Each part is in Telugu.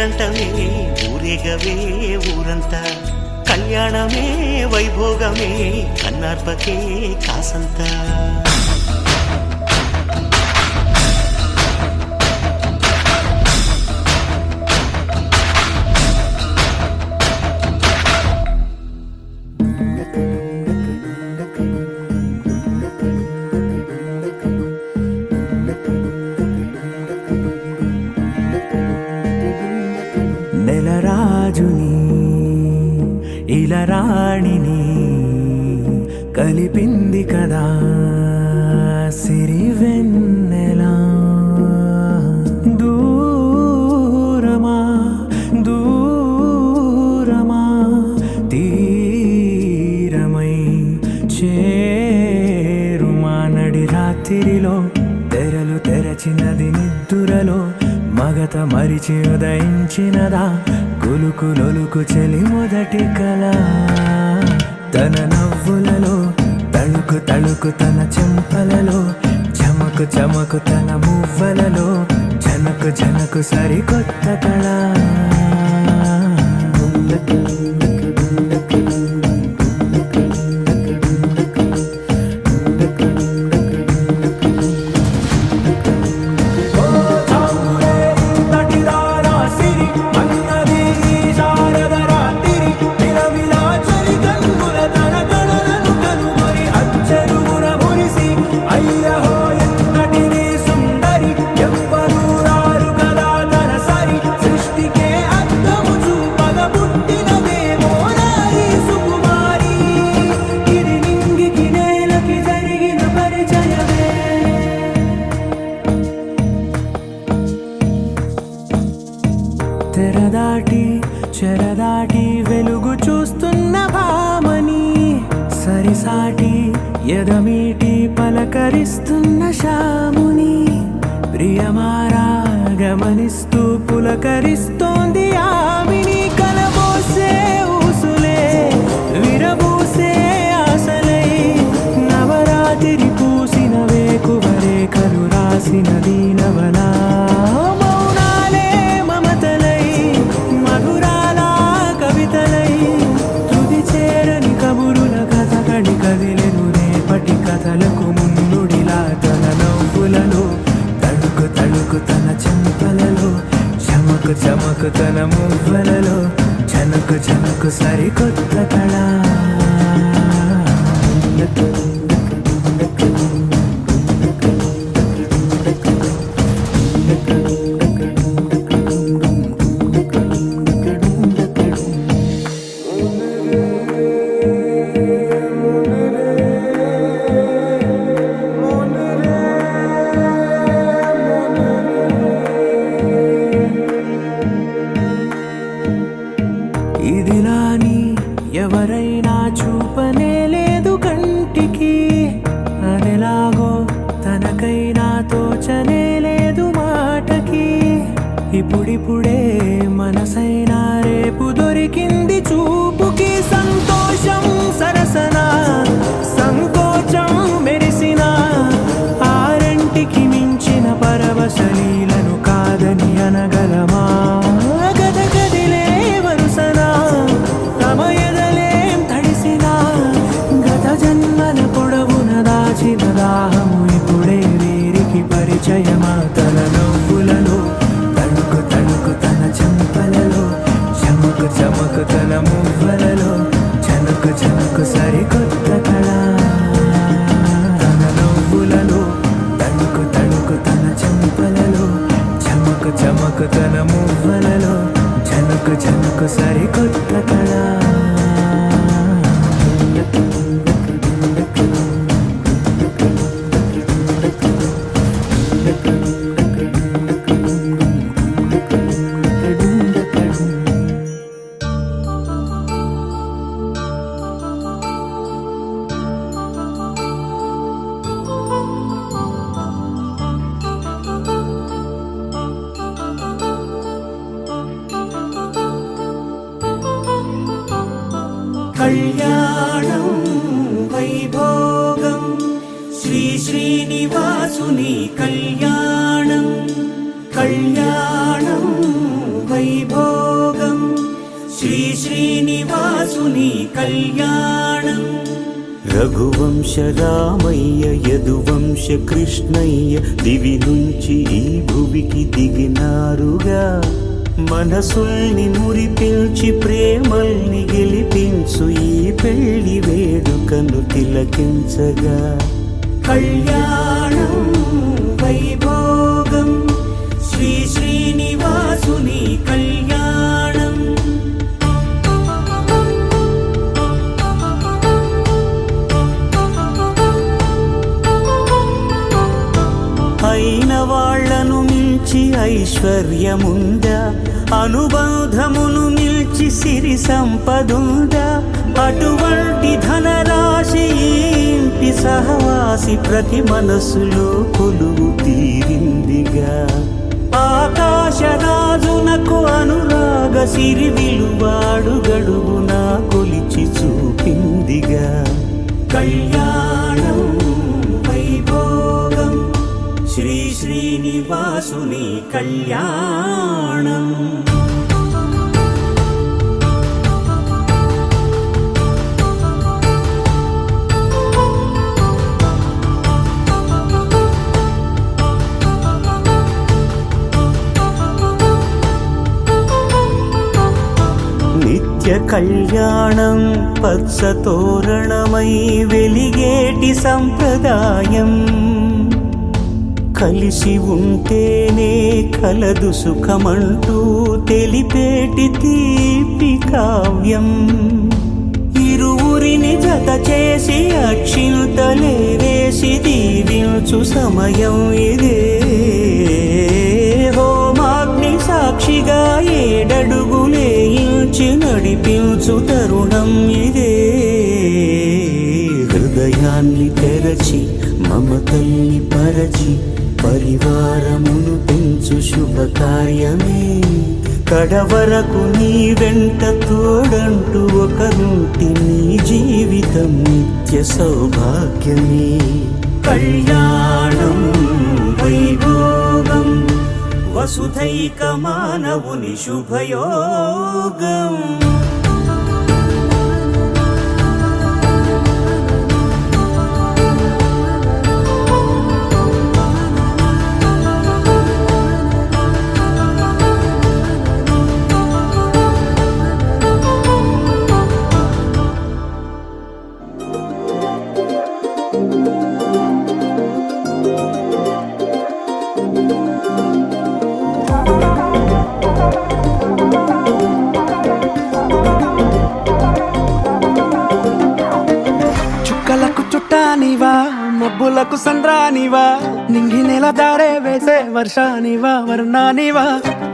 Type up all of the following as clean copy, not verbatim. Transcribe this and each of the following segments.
పేరంటమే ఊరేగవే ఊరంతా, కళ్యాణమే వైభోగమే కన్నార్పకే కాసంతా. నెలరాజుని ఇలరాణిని కలిపింది కదా సిరివెన్నెలా. దూరమా దూరమా తీరమై చేరుమా నడి రాత్రిలో తెరలు తెరచినది నిద్దురలో మగత మరిచి ఉదయించినదా కులుకులొలుకు చెలి మొదటి కళ. తన నవ్వులలో తళుకు తళుకు తన చెంపలలో చమకు చమకు తన మువ్వలలో జనకు జనకు సరికొత్త కళ. తెరదాటి చెరదాటి వెలుగు చూస్తున్న భామని సరిసాటి ఎదమీటి పలకరిస్తున్న శాముని ప్రియమారా గమనిస్తూ పులకరిస్తోంది ఆవిని. కలబోసే ఊసులే విరబూసే ఆశలై నవరాత్రి పూసిన వేకువరేఖలు రాసిన దీనవనా. కదిలెను రేపటి కథలకు ముందుడిలా తన నవ్వులలో తడుకు తడుకు తన చెంపలలో చమకు చమకు తన మువ్వలలో జనకు జనకు సరికొత్త కళ. ఇదిలాని ఎవరైనా చూపనే లేదు కంటికి, అదెలాగో తనకైనా తోచనే లేదు మాటకి. ఇప్పుడిప్పుడే మనసైనా రేపు దొరికింది చూపుకి. సంతోషం సరసన సంకోచం మెరిసిన ఆరంటికి మించిన పరవశలీలను కాదని అనగలమా. దాహము ఇప్పుడే వీరికి పరిచయమా. తన నవ్వులలో తణుకు తణుకు తన చెంపలలో చమకు చమకు తన మువ్వలలో జనకు జనకు సరికొత్త కళ. తన నవ్వులలో తణుకు తణుకు తన చెంపలలో చమకు చమకు తన మువ్వలలో జనకు జనకు సరికొత్త కళ. కళ్యాణం వైభోగం శ్రీ శ్రీనివాసుని కళ్యాణం. కళ్యాణం వైభోగం శ్రీ శ్రీనివాసుని కళ్యాణం రఘువంశ రామయ్య యదువంశ కృష్ణయ్య దివి నుంచి ఈ భువికి దిగినారుగా మనసుల్ని మురిపించి ప్రేమల్ని గెలిపించు ఈ పెళ్లి వేడుకను తిలకించగా కళ్యాణం వైభోగం శ్రీ శ్రీనివాసుని కళ్యాణం అయిన వాళ్లను మించి ఐశ్వర్యముందా అనుబంధమును మిల్చి సిరి సంపదుందా అటువంటి ధనరాశి ఇంటి సహవాసి ప్రతి మనసులో కొలువు తీరిందిగా ఆకాశరాజునకు అనురాగ సిరి విలువాడు గడువునా కొలిచి చూపిందిగా కళ్యాణం వైభోగం శ్రీ శ్రీనివాసుని కళ్యాణం నిత్య కళ్యాణం పచ్చ తోరణమై వెలిగేటి సంప్రదాయం కలిసి ఉంటేనే కలదు సుఖమంటూ తెలిపేటి తీపి కావ్యం ఇరువురిని జత చేసి అక్షింతలే వేసి దీవించు సమయం ఇదే హోమాగ్ని సాక్షిగా ఏడడుగులే ఇంచి నడిపించు తరుణం ఇదే హృదయాన్ని తెరచి మమతల్ని పరచి పరివారమును పెంచు శుభకార్యమే కడవరకు నీ వెంట తోడంటూ ఒకరుంటి నీ జీవితం నిత్య సౌభాగ్యమే కళ్యాణం వైభోగం వసుధైక మానవుని శుభయోగం చుక్కలకు చుట్టానివా మబ్బులకు సంద్రానివా నింగి నెల దారే వేసే వర్షానివా వర్ణానివా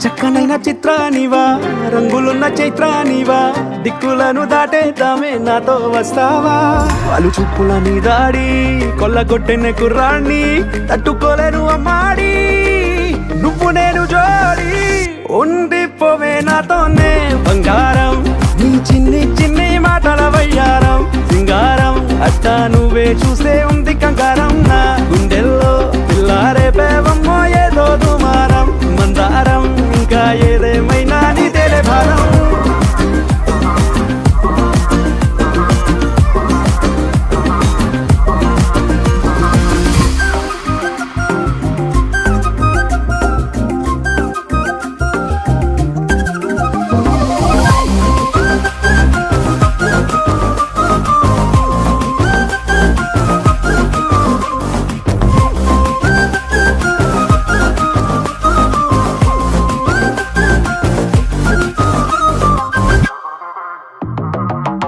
చక్కనైన చిత్రానివా రంగులున్న చైత్రానివా దిక్కులను దాటేద్దామే నాతో వస్తావా వాళ్ళు చూపుల నీ దాడి కొల్లగొట్టిన కుర్రాన్ని తట్టుకోలేను అమ్మాడి నువ్వు నేను జోడి ఉండిపోవే నాతోనే బంగారం నీ చిన్ని చిన్ని మాటల వయ్యారం సింగారం అట్టా నువ్వే చూసే ఉంది కంగారం నా గుండెల్లో పిల్లారే పేవమ్మో ఏదో దుమారం మందారం ఇంకా ఏదేమైనా నీ తేలే భారం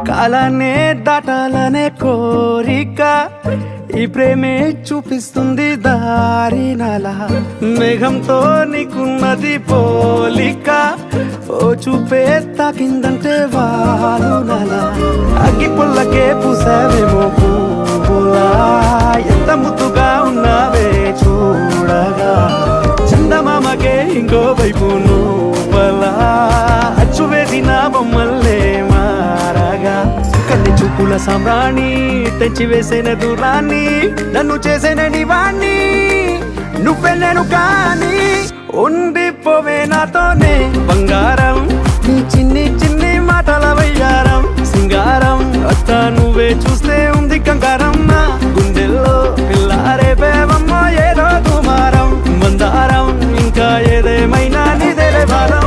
కాలానే దాటాలనే కోరిక ఈ ప్రేమే చూపిస్తుంది దారి నలా మేఘంతో నీకున్నది పోలిక ఓ చూపే తాకిందంటే వాలు నలా అగ్గి పుల్లకే పూసావేమో పువ్వులా ఎంత ముద్దుగా ఉన్నావే చూడగా చందమామకే ఇంకో వైపు నువ్వలా అచ్చు వేసిన బొమ్మల్లే మారగా కళ్ళి చూపుల సామ్రాణి తెచ్చి వేసిన దూరాన్ని నన్ను చేసిన నివాణ్ణి నువ్వే నేను కానీ ఉండి అయిపోవే నాతోనే బంగారం నీ చిన్ని చిన్ని మాటల వయ్యారం సింగారం అత్త నువ్వే చూస్తే ఉంది కంగారం నా గుండెల్లో పిల్లారే పేవమ్మో ఏదో కుమారం మందారం ఇంకా ఏదేమైనా నీదేలే భారం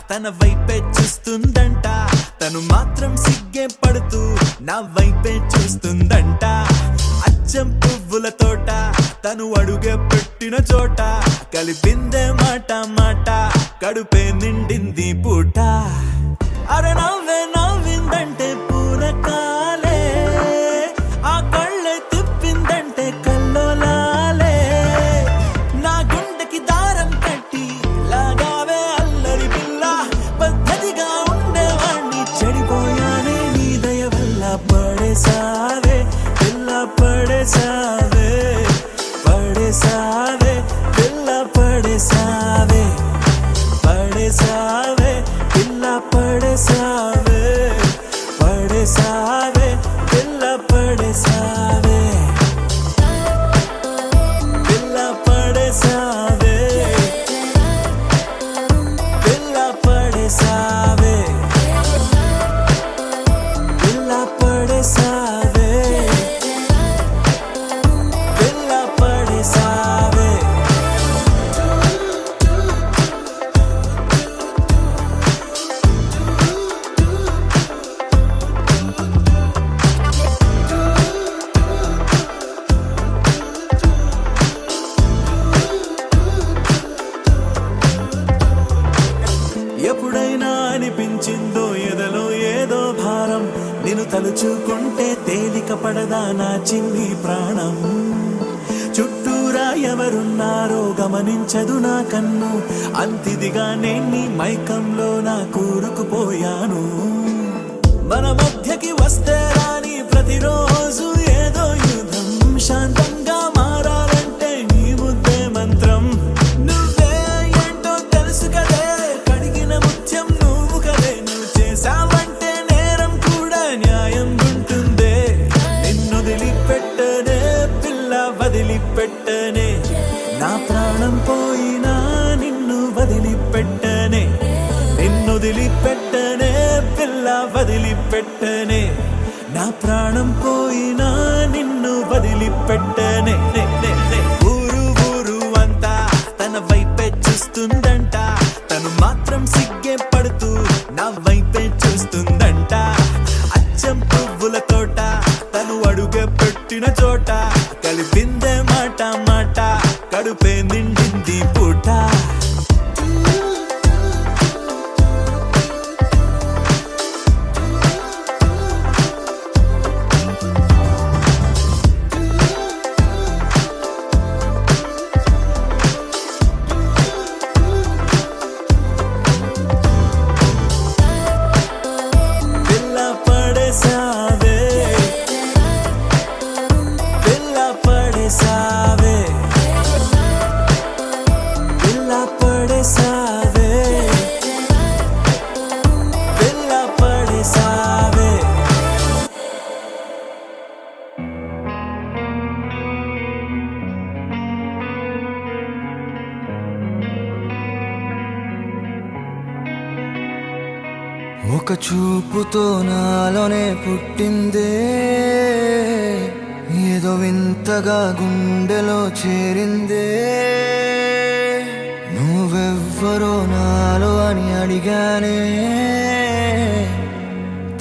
తన వైపే చూస్తుందంట తను మాత్రం సిగ్గే పడుతూ నా వైపే చూస్తుందంట అచ్చం పువ్వుల తోట తను అడుగే పెట్టిన చోట కలిపిందే మాట మాట కడుపే నిండింది పూట అరే నవ్వే నవ్విందంటే పూనకాలే ఆ కళ్ళే తిప్పిందంటే కల్లోలాలే నా గుండెకి దారం కట్టి లాగావే అల్లరి పిల్ల పద్ధతిగా ఉండేవాణ్ణి చెడిపోయానే నీ దయ వల్ల పడేసావే పిల్ల పడేసావే పడేసావే పిల్ల పడేసావే పడేసావే పిల్ల పడేసావే పడేసావే పిల్ల పడేసావే పిల్ల పడేసావే పిల్ల పడేసావే పిల్ల పడేసావే పిల్ల పడేసావే ఎప్పుడైనా అనిపించిందో ఎదలో ఏదో భారం నేను తలుచుకుంటే తేలిక పడదా నా చిన్ని ప్రాణం చుట్టూరా ఎవరున్నారో గమనించదు నా కన్ను అంతిదిగా నేను మైకంలో నా కూరుకుపోయాను మన మధ్యకి వస్తే రాని ప్రతిరోజు ఏదో యుద్ధం శాంతంగా మారాలంటే నీ ముద్దే మంత్రం నువ్వే ఏంటో తెలుసు కదే కడిగిన ముత్యం నువ్వు కదే నువ్వు చేసావంటే నేరం కూడా న్యాయం ఉంటుందే నిన్నొదిలిపెట్టనే పిల్ల వదిలిపెట్టనే నా ప్రాణం పోయినా నిన్ను వదిలిపెట్టనే నిన్నొదిలిపెట్టనే పిల్ల వదిలిపెట్టనే నా ప్రాణం పోయినా నిన్ను వదిలిపెట్టనే ఊరు ఊరు అంతా తన వైపే చూస్తుందంట తను మాత్రం సిగ్గే పడుతూ నా వైపే చూస్తుందంట అచ్చం పువ్వుల తోట తను అడుగే పెట్టిన చోట కలిపిందే మాట మాట కడుపే నిండింది పూట పిల్ల పడేసావే పిల్ల పడేసావే పిల్ల పడేసావే పిల్ల పడేసావే ఒక చూపుతో నాలోనే పుట్టిందే ఏదో వింతగా గుండెలో చేరిందే నువ్వెవ్వరో నాలో అని అడిగానే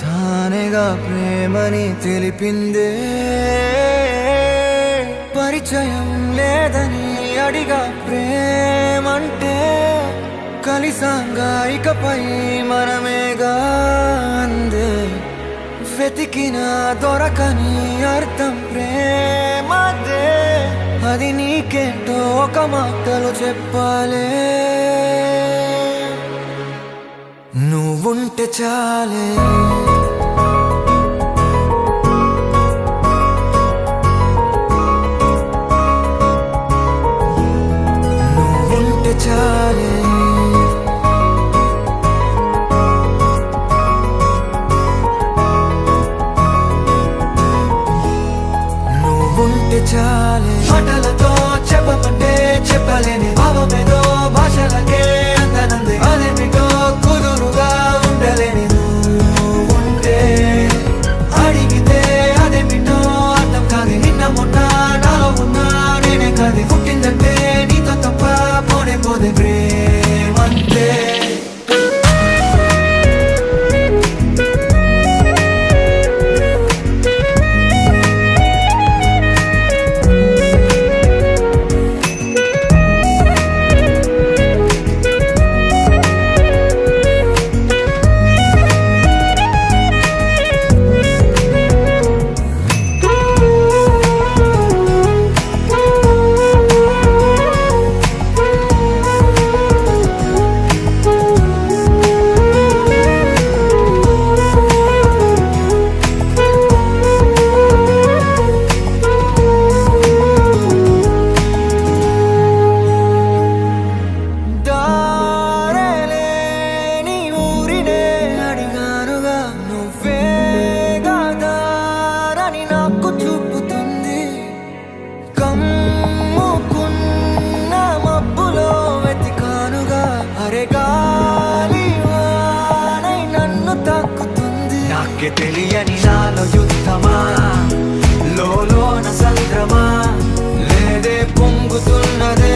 తానేగా ప్రేమని తెలిపిందే పరిచయం లేదని అడిగా ప్రేమంటే కలిసాంగా ఇకపై మనమేగా అందే వెతికినా దొరకని అర్థం ప్రేమదే, అది నీకేంటో ఒక మాటలో చెప్పాలే. నువ్వుంటే చాలే, నువ్వుంటే చాలే, నువ్వుంటే చాలే. మాటలతో చెప్పమంటే చెప్పలేని భావమేదో భాషలకే అందనంది, అదేమిటో కుదురుగా ఉండలేని నువ్వుంటే. అడిగితే అదేమిటో అర్థం కాదు, నిన్న మొన్న నాలో ఉన్నా నేనే కాదు. పుట్టిందంటే నీతో తప్ప పోనే పోదే ప్రేమంతే. నాకే తెలియని నాలో యుద్ధమా, లోన సంద్రమా, లేదే పొంగుతున్నదే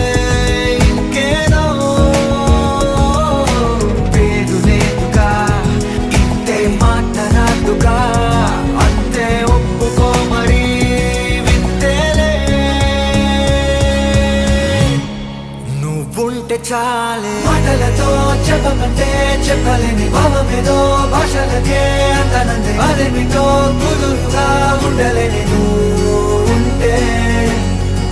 ఇంకేదో. పేరు లేదుగా, ఇంతే మాట్లాడుగా, అంతే ఒప్పుకో మరి వింతేలే. నువ్వుంటే చాలే, మాటలతో చెప్పమంటే చెప్పలేని భావమేదో భాషలకే అందనంది, అదేమిటో కుదురుగా ఉండలేని నువ్వుంటే.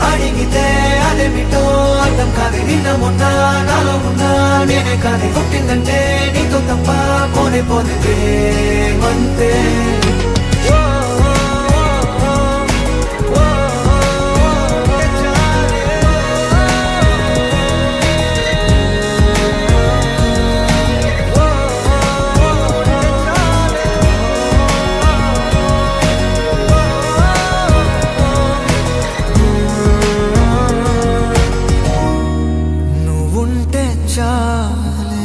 అడిగితే అదేమిటో అర్థం కాదు, నిన్న మొన్న నాలో ఉన్నా నేనే కాదు. పుట్టిందంటే నీతో తప్ప పోనే పోతే ప్రేమంతే. నువ్వుంటే చాలే.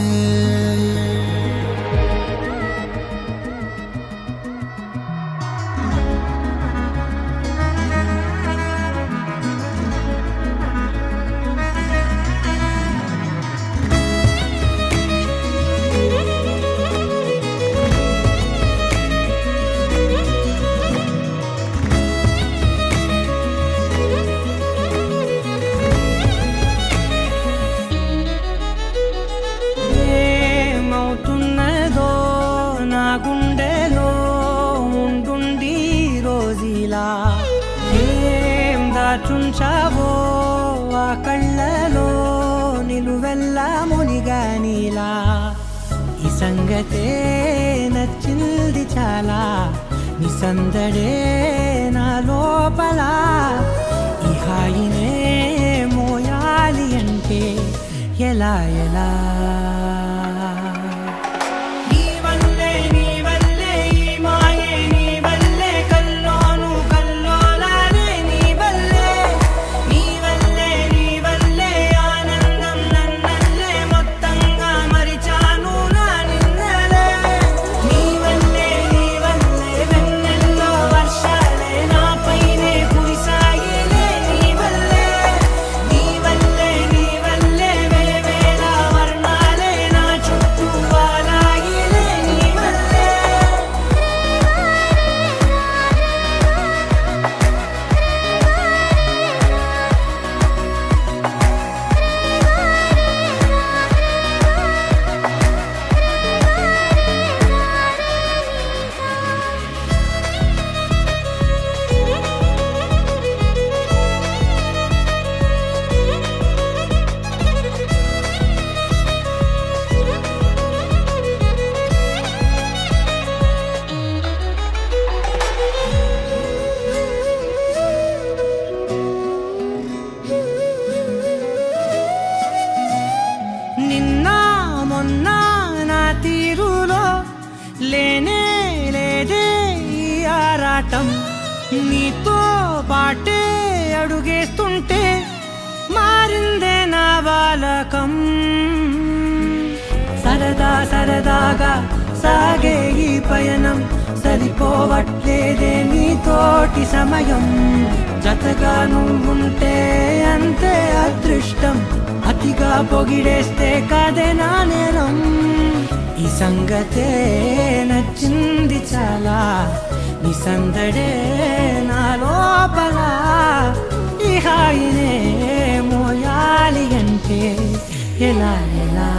ఏమవుతున్నదో నా గుండెలో ఉండుండి రోజీలా, ఏం దాచుంచావో ఆ కళ్ళలో నిలువెల్లా మునిగానిలా. ఈ సంగతే నచ్చింది చాలా, నీ సందడే నా లోపల. ఈ హాయినే మోయాలి అంటే ఎలా ఎలా. పాటే అడుగేస్తుంటే మారిందే నా బాలకం సరదా సరదాగా సాగే ఈ పయనం సరిపోవట్లేదే నీతోటి సమయం జతగా నువ్వుంటే అంతే అదృష్టం అతిగా పొగిడేస్తే కదే నా నేరం ఈ సంగతే నచ్చింది చాలా నీ సందడే నా లోపల ఈ హాయినే మోయాలి అంటే ఎలా ఎలా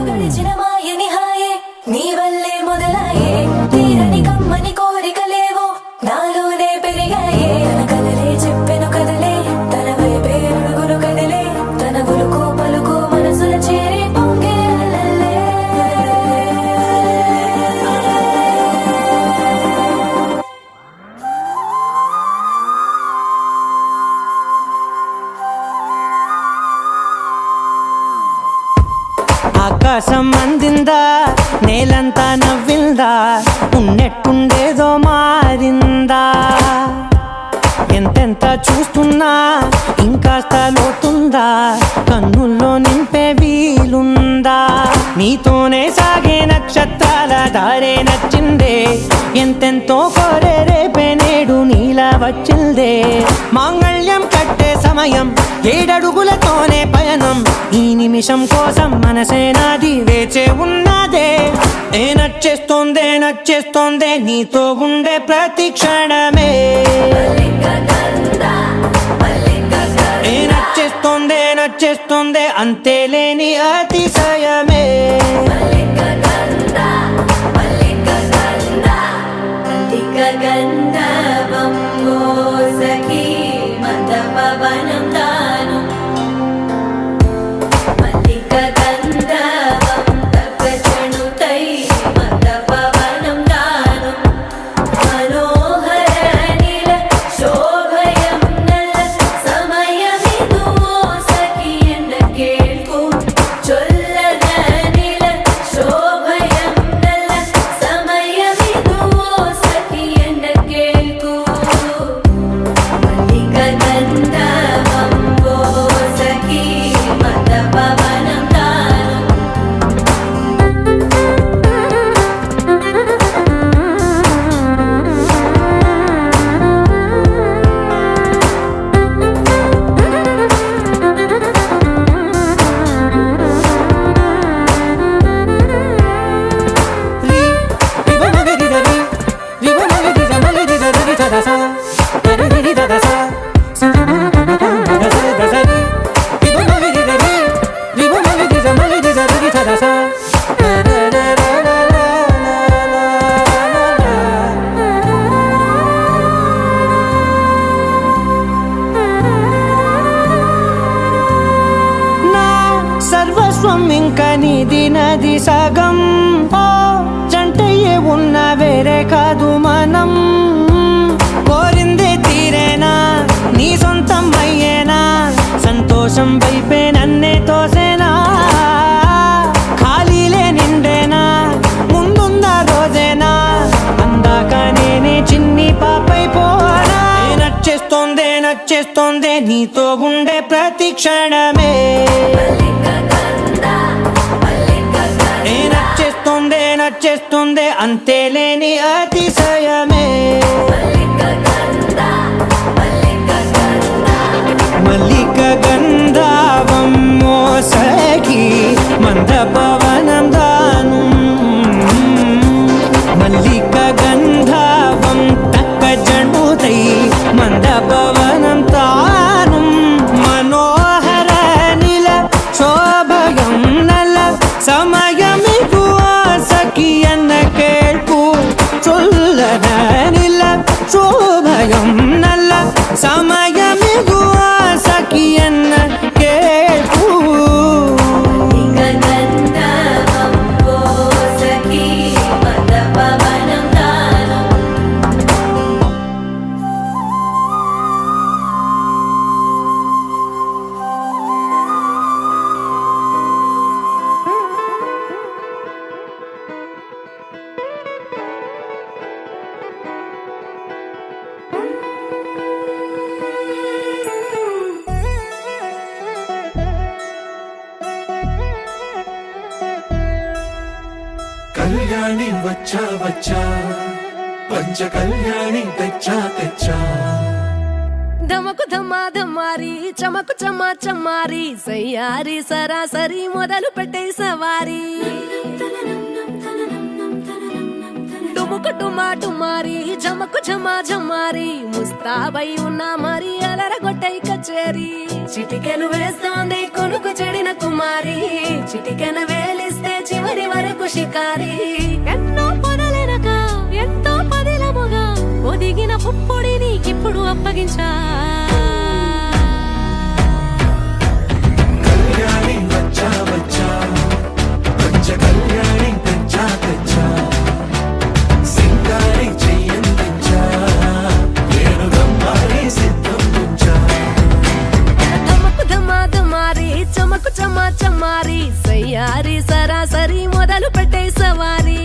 గడిచిన మాయని హాయే నీ వల్లే మొదలాయే తీరని కమ్మని కోరికలేవో నాలోనే పెరిగాయే తన కదలే చెప్పెను కదలే తన వైపే అడుగులు కదిలే తన గులుకు పలుకు మనసుల చేరి పొంగే అలలే. ఆకాశం అందిందా నేలంతా నవ్విందా ఉన్నట్టుండేదో మారిందా ఎంతెంత చూస్తున్నా ఇంకాస్త లోతుందా కన్నుల్లో నింపే వీలుందా నీతోనే సాగే నక్షత్రాల దారే నచ్చిందే ఎంతెంతో కోరే రేపే నేడు నీలా వచ్చిందే మాంగళ్యం కట్టే సమయం 7 అడుగులతోనే పయనం ఈ నిమిషం కోసం మనసే నాది వేచే ఉన్నదే ఏ నచ్చేస్తోందే నచ్చేస్తోందే నీతో ఉండే ప్రతి క్షణమే ఏ నచ్చేస్తోందే నచ్చేస్తోందే అంతేలేని అతిశయమే గంధవం మోసకి మందపవనం తాను మల్లిక గంధవం తగ్గచణుతై మందపవనం తాను మనోహర నీల శోభయం నల్ల సమయమిదు మోసకి ఎన్న కేಳ್కు చొల్లద నీల శోభయం నల్ల సమయమిదు మోసకి ఎన్న కేಳ್కు మల్లిక గంధవం మోసకి మందపవనం తాను నా సర్వస్వం ఇంకా నీది నది సగం ఓ జంటయ్యే ఉన్న వేరే కాదు మనం కోరిందే తీరేనా నీ సొంతం అయ్యేనా సంతోషం వైపే నన్నే తోసేనా ఖాళీలే నిండేనా ముందుందా రోజేనా అందాక నేనే చిన్ని పాపై పోనా ఏ నచ్చేస్తోందే నచ్చేస్తోందే నీతో ఉండే ప్రతి క్షణమే ఏ నచ్చేస్తోందే నచ్చేస్తోందే అంతేలేని అతిశయమే మల్లిక గంధవం మోసకి మందపవనం దాను కళ్యాణి వచ్చా వచ్చా పంచ కళ్యాణి తెచ్చా తెచ్చా ధమకు ధమ్మా ధమ్మారి చమకు చమ్మా చమ్మారి సయ్యారి సరాసరి మొదలు పెట్టే సవారి టుముకు టుమా టుమారి జమకు ఝమా ఝమారి ముస్తాబై ఉన్నా మరి అలరగొట్టై కచేరి చిటికెను వేస్తోంది కొనుకు చెడిన కుమారి చిటికెన వేలిస్తే చివరి వరకు షికారి ఎన్నో పొదలెనక ఎంతో పదిలముగా ఒదిగిన పుప్పొడి నీకిప్పుడు అప్పగించా కళ్యాణి వచ్చా వచ్చా పంచ కళ్యాణి తెచ్చా తెచ్చా సింగారి చెయ్యందించా నేను గమ్మారి సిద్ధం ఉంచా ధమకు ధమా ధమారి చమకు చమా చమ్మారి సయ్యారి సరాసరి మొదలు పెట్టే సవారి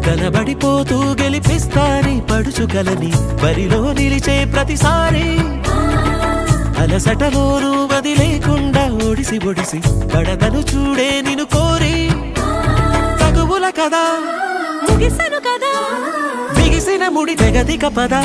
కనబడిపోతూ గెలిపిస్తాని పడుచుకలని బరిలో నిలిచే ప్రతిసారి అలసటలోనూ వదిలేకుండా ఒడిసి ఒడిసి పడతను చూడే నిన్ను కోరి తగువుల కదా ముగిసను కదా బిగిసిన ముడి తెగదిక పదా